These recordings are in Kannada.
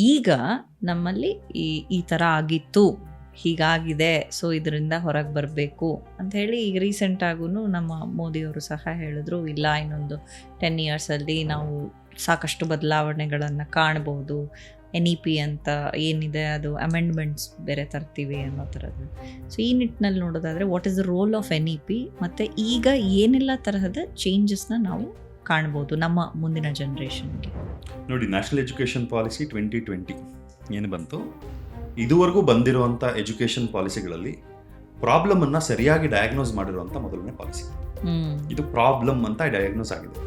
ಈಗ ನಮ್ಮಲ್ಲಿ ಈ ಥರ ಆಗಿತ್ತು, ಹೀಗಾಗಿದೆ, ಸೊ ಇದರಿಂದ ಹೊರಗೆ ಬರಬೇಕು ಅಂತ ಹೇಳಿ ಈಗ ರೀಸೆಂಟಾಗೂ ನಮ್ಮ ಮೋದಿಯವರು ಸಹ ಹೇಳಿದ್ರು, ಇಲ್ಲ ಇನ್ನೊಂದು 10 ಇಯರ್ಸಲ್ಲಿ ನಾವು ಸಾಕಷ್ಟು ಬದಲಾವಣೆಗಳನ್ನು ಕಾಣ್ಬೋದು, NEP ಅಂತ ಏನಿದೆ ಅದು ಅಮೆಂಡ್ಮೆಂಟ್ಸ್ ಬೇರೆ ತರ್ತೀವಿ ಅನ್ನೋ ಥರದ್ದು. ಸೊ ಈ ನಿಟ್ಟಿನಲ್ಲಿ ನೋಡೋದಾದರೆ what is the role of NEP ಮತ್ತು ಈಗ ಏನೆಲ್ಲ ತರಹದ ಚೇಂಜಸ್ನ ನಾವು ಕಾಣ್ಬೋದು ನಮ್ಮ ಮುಂದಿನ ಜನ್ರೇಷನ್ಗೆ? ನೋಡಿ, ನ್ಯಾಷನಲ್ ಎಜುಕೇಷನ್ ಪಾಲಿಸಿ 2020 ಏನು ಬಂತು, ಇದುವರೆಗೂ ಬಂದಿರುವಂಥ ಎಜುಕೇಷನ್ ಪಾಲಿಸಿಗಳಲ್ಲಿ ಪ್ರಾಬ್ಲಮನ್ನು ಸರಿಯಾಗಿ ಡಯಾಗ್ನೋಸ್ ಮಾಡಿರುವಂಥ ಮೊದಲನೇ ಪಾಲಿಸಿ. ಇದು ಪ್ರಾಬ್ಲಮ್ ಅಂತ ಡಯಾಗ್ನೋಸ್ ಆಗಿದೆ.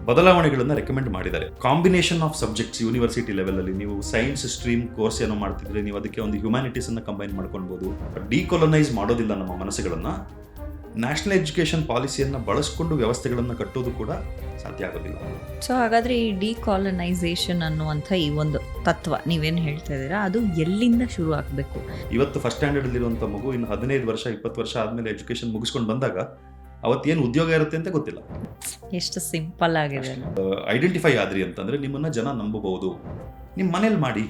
ಬದಲಾವಣೆಗಳನ್ನು ರೆಕಮೆಂಡ್ ಮಾಡಿದ್ದಾರೆ. ಕಾಂಬಿನೇಷನ್ ಆಫ್ ಸಬ್ಜೆಕ್ಟ್ಸ್ ಯೂನಿವರ್ಸಿಟಿ ಲೆವೆಲಲ್ಲಿ ನೀವು ಸೈನ್ಸ್ ಸ್ಟ್ರೀಮ್ ಕೋರ್ಸ್ ಏನೋ ಮಾಡ್ತಿದ್ರೆ ನೀವು ಅದಕ್ಕೆ ಒಂದು ಹ್ಯುಮ್ಯಾನಿಟೀಸನ್ನು ಕಂಬೈನ್ ಮಾಡ್ಕೊಳ್ಬೋದು. ಡಿಕೊಲೊನೈಸ್ ಮಾಡೋದಿಲ್ಲ ನಮ್ಮ ಮನಸ್ಸುಗಳನ್ನು. ನ್ಯಾಷನಲ್ ಎಜುಕೇಷನ್ ಪಾಲಿಸಿಯನ್ನು ಬಳಸ್ಕೊಂಡು ವ್ಯವಸ್ಥೆಗಳನ್ನು ಕಟ್ಟೋದು ಕೂಡ ಸಾಧ್ಯ ಆಗೋದಿಲ್ಲ. ಸೊ ಹಾಗಾದರೆ ಈ ಡಿಕಾಲನೈಸೇಷನ್ ಅನ್ನುವಂಥ ಈ ಒಂದು ತತ್ವ ನೀವೇನು ಹೇಳ್ತಾ ಇದ್ದೀರಾ, ಅದು ಎಲ್ಲಿಂದ ಶುರು ಆಗಬೇಕು? ಇವತ್ತು ಫಸ್ಟ್ ಸ್ಟ್ಯಾಂಡರ್ಡಲ್ಲಿರುವಂಥ ಮಗು ಇನ್ನು 15 ವರ್ಷ 20 ವರ್ಷ ಆದಮೇಲೆ ಎಜುಕೇಷನ್ ಮುಗಿಸ್ಕೊಂಡು ಬಂದಾಗ ಅವತ್ತೇನು ಉದ್ಯೋಗ ಇರುತ್ತೆ ಅಂತ ಗೊತ್ತಿಲ್ಲ. ಎಷ್ಟು ಸಿಂಪಲ್ ಆಗಿದೆ. ಐಡೆಂಟಿಫೈ ಆದ್ರಿ ಅಂತಂದರೆ ನಿಮ್ಮನ್ನು ಜನ ನಂಬಬಹುದು. ನಿಮ್ಮ ಮನೇಲಿ ಮಾಡಿ.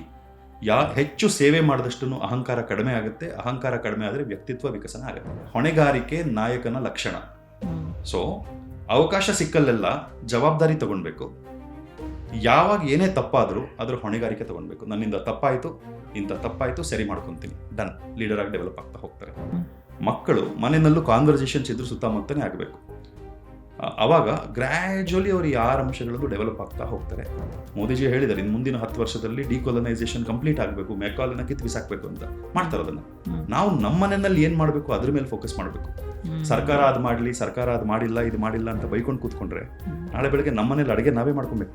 ಹೆಚ್ಚು ಸೇವೆ ಮಾಡಿದಷ್ಟು ಅಹಂಕಾರ ಕಡಿಮೆ ಆಗುತ್ತೆ. ಅಹಂಕಾರ ಕಡಿಮೆ ಆದರೆ ವ್ಯಕ್ತಿತ್ವ ವಿಕಸನ ಆಗುತ್ತೆ. ಹೊಣೆಗಾರಿಕೆ ನಾಯಕನ ಲಕ್ಷಣ. ಸೊ ಅವಕಾಶ ಸಿಕ್ಕಲ್ಲೆಲ್ಲ ಜವಾಬ್ದಾರಿ ತಗೊಳ್ಬೇಕು. ಯಾವಾಗ ಏನೇ ತಪ್ಪಾದರೂ ಅದರ ಹೊಣೆಗಾರಿಕೆ ತಗೊಳ್ಬೇಕು. ನನ್ನಿಂದ ತಪ್ಪಾಯಿತು, ಇಂಥ ತಪ್ಪಾಯಿತು, ಸರಿ ಮಾಡ್ಕೊತೀನಿ, ಡನ್. ಲೀಡರ್ ಆಗಿ ಡೆವಲಪ್ ಆಗ್ತಾ ಹೋಗ್ತಾರೆ. ಮಕ್ಕಳು ಮನೆಯಲ್ಲೂ ಕಾನ್ವರ್ಸೇಷನ್ಸ್ ಇದ್ರೂ ಸುತ್ತಮುತ್ತನೇ ಆಗಬೇಕು. ಆವಾಗ ಗ್ರ್ಯಾಜುವಲಿ ಅವರು ಯಾರ ಅಂಶಗಳಲ್ಲೂ ಡೆವಲಪ್ ಆಗ್ತಾ ಹೋಗ್ತಾರೆ. ಮೋದಿಜಿ ಹೇಳಿದ್ದಾರೆ, ಇನ್ನು ಮುಂದಿನ 10 ವರ್ಷದಲ್ಲಿ ಡಿಕೊಲನೈಸೇಷನ್ ಕಂಪ್ಲೀಟ್ ಆಗಬೇಕು, ಮೆಕಾಲನ್ನ ಕಿತ್ತು ಬಿಸಾಕಬೇಕು ಅಂತ ಮಾಡ್ತಾರೆ. ಅದನ್ನು ನಾವು ನಮ್ಮ ಮನೆಯಲ್ಲಿ ಏನು ಮಾಡಬೇಕು ಅದ್ರ ಮೇಲೆ ಫೋಕಸ್ ಮಾಡಬೇಕು. ಸರ್ಕಾರ ಅದು ಮಾಡಲಿ, ಸರ್ಕಾರ ಅದು ಮಾಡಿಲ್ಲ, ಇದು ಮಾಡಿಲ್ಲ ಅಂತ ಬೈಕೊಂಡು ಕೂತ್ಕೊಂಡ್ರೆ ನಾಳೆ ಬೆಳಗ್ಗೆ ನಮ್ಮ ಮನೇಲಿ ಅಡುಗೆ ನಾವೇ ಮಾಡ್ಕೊಬೇಕು.